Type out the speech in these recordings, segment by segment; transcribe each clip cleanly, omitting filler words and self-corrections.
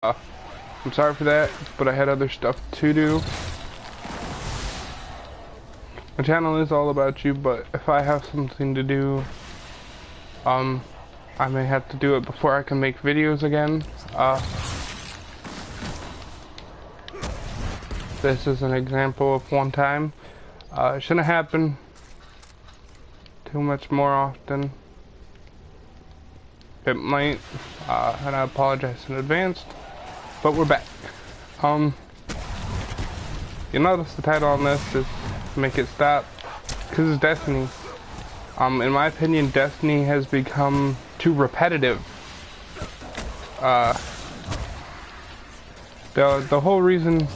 I'm sorry for that, but I had other stuff to do. My channel is all about you, but if I have something to do, I may have to do it before I can make videos again. This is an example of one time. It shouldn't happen too much more often. It might, and I apologize in advance. But we're back. You notice the title on this is Make It Stop, because it's Destiny. In my opinion, Destiny has become too repetitive. The whole reason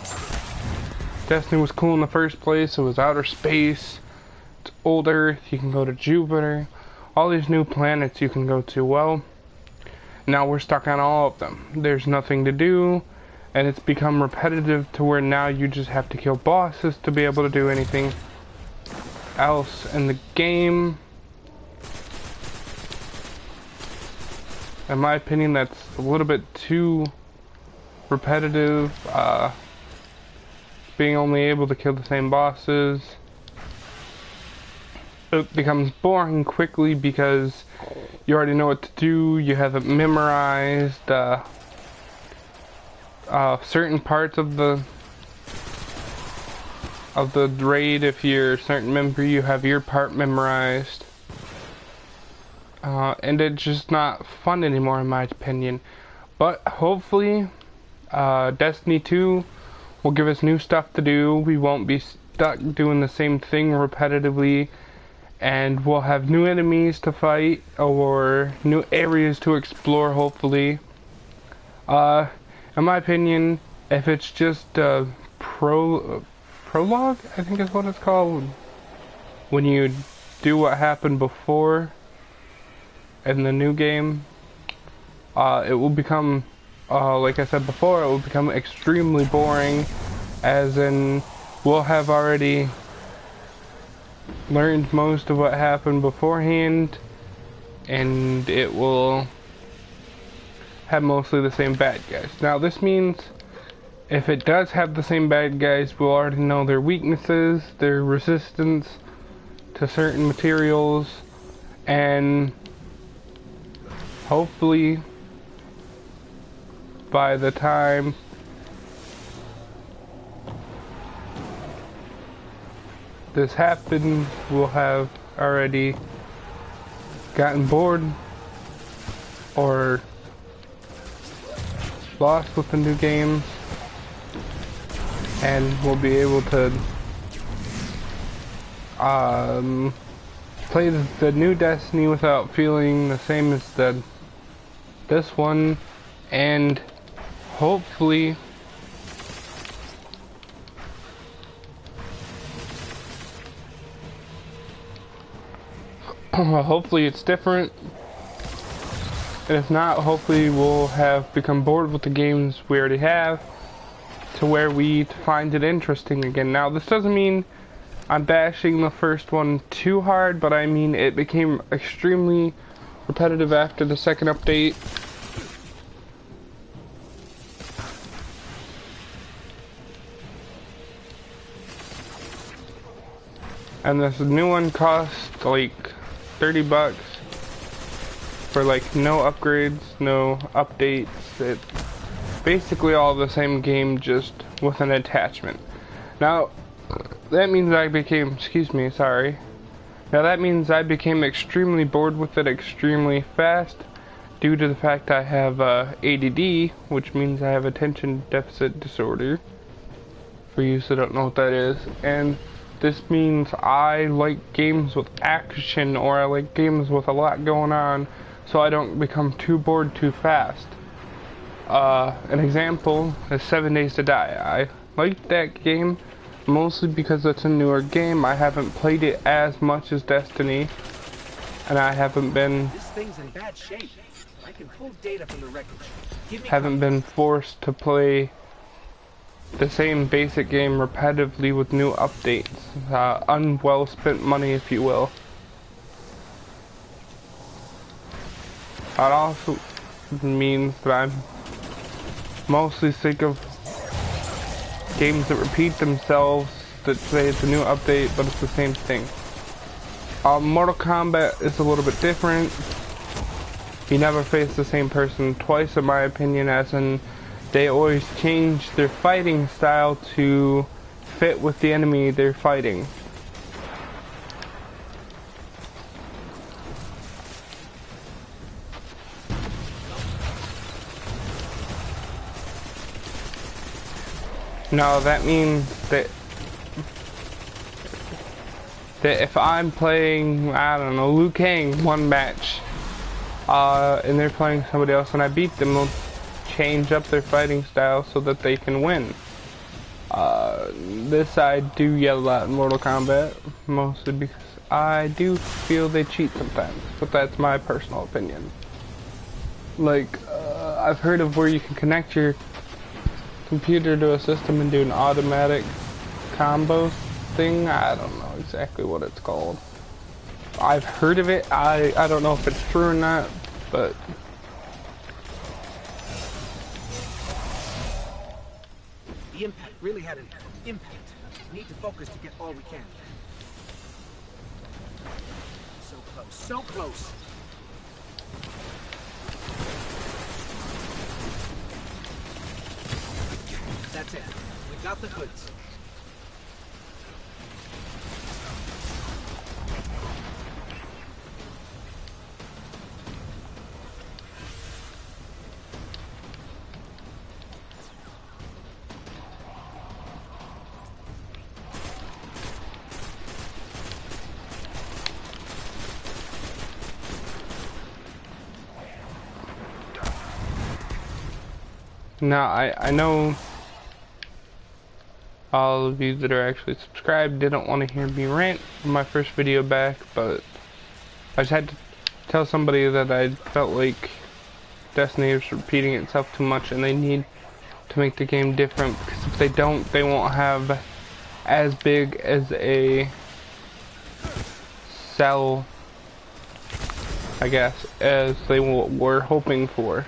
Destiny was cool in the first place, it was outer space, it's old Earth, you can go to Jupiter, all these new planets you can go to. Well, now we're stuck on all of them. There's nothing to do, and it's become repetitive to where now you just have to kill bosses to be able to do anything else in the game. In my opinion, that's a little bit too repetitive. Being only able to kill the same bosses, it becomes boring quickly because you already know what to do. You have it memorized. Certain parts of the raid, if you're a certain member, you have your part memorized, and it's just not fun anymore, in my opinion. But hopefully, Destiny 2 will give us new stuff to do. We won't be stuck doing the same thing repetitively. And we'll have new enemies to fight, or new areas to explore, hopefully. In my opinion, if it's just a prologue, I think is what it's called, when you do what happened before in the new game, it will become, like I said before, it will become extremely boring, as in, we'll have already learned most of what happened beforehand, and it will have mostly the same bad guys. Now this means if it does have the same bad guys, we'll already know their weaknesses, their resistance to certain materials, and hopefully by the time this happens, we'll have already gotten bored or lost with the new games, and we'll be able to play the new Destiny without feeling the same as this one, and hopefully hopefully it's different, and if not, hopefully we'll have become bored with the games we already have to where we find it interesting again. Now this doesn't mean I'm bashing the first one too hard, but I mean it became extremely repetitive after the second update. And this new one costs like $30 for like no upgrades, no updates. It's basically all the same game, just with an attachment. Now that means I became, now that means I became extremely bored with it extremely fast, due to the fact I have ADD, which means I have attention deficit disorder, for you who don't know what that is. And this means I like games with action, or I like games with a lot going on, so I don't become too bored too fast. An example is 7 Days to Die. I like that game mostly because it's a newer game. I haven't played it as much as Destiny, and I haven't been This thing's in bad shape. I can pull data from the wreckage. Haven't been forced to play the same basic game repetitively with new updates. Unwell spent money, if you will. That also means that I'm mostly sick of games that repeat themselves, that say it's a new update, but it's the same thing. Mortal Kombat is a little bit different. You never face the same person twice, in my opinion, as in they always change their fighting style to fit with the enemy they're fighting. Now that means that if I'm playing, I don't know, Liu Kang one match, and they're playing somebody else and I beat them, they'll change up their fighting style so that they can win. This I do yell at in Mortal Kombat, mostly because I do feel they cheat sometimes, but that's my personal opinion. Like, I've heard of where you can connect your computer to a system and do an automatic combo thing. I don't know exactly what it's called. I've heard of it. I don't know if it's true or not, but The impact really had an impact. We need to focus to get all we can. So close, so close. That's it. We got the goods. now I know all of you that are actually subscribed didn't want to hear me rant from my first video back, but I just had to tell somebody that I felt like Destiny is repeating itself too much and they need to make the game different, because if they don't, they won't have as big as a sell, I guess, as they were hoping for.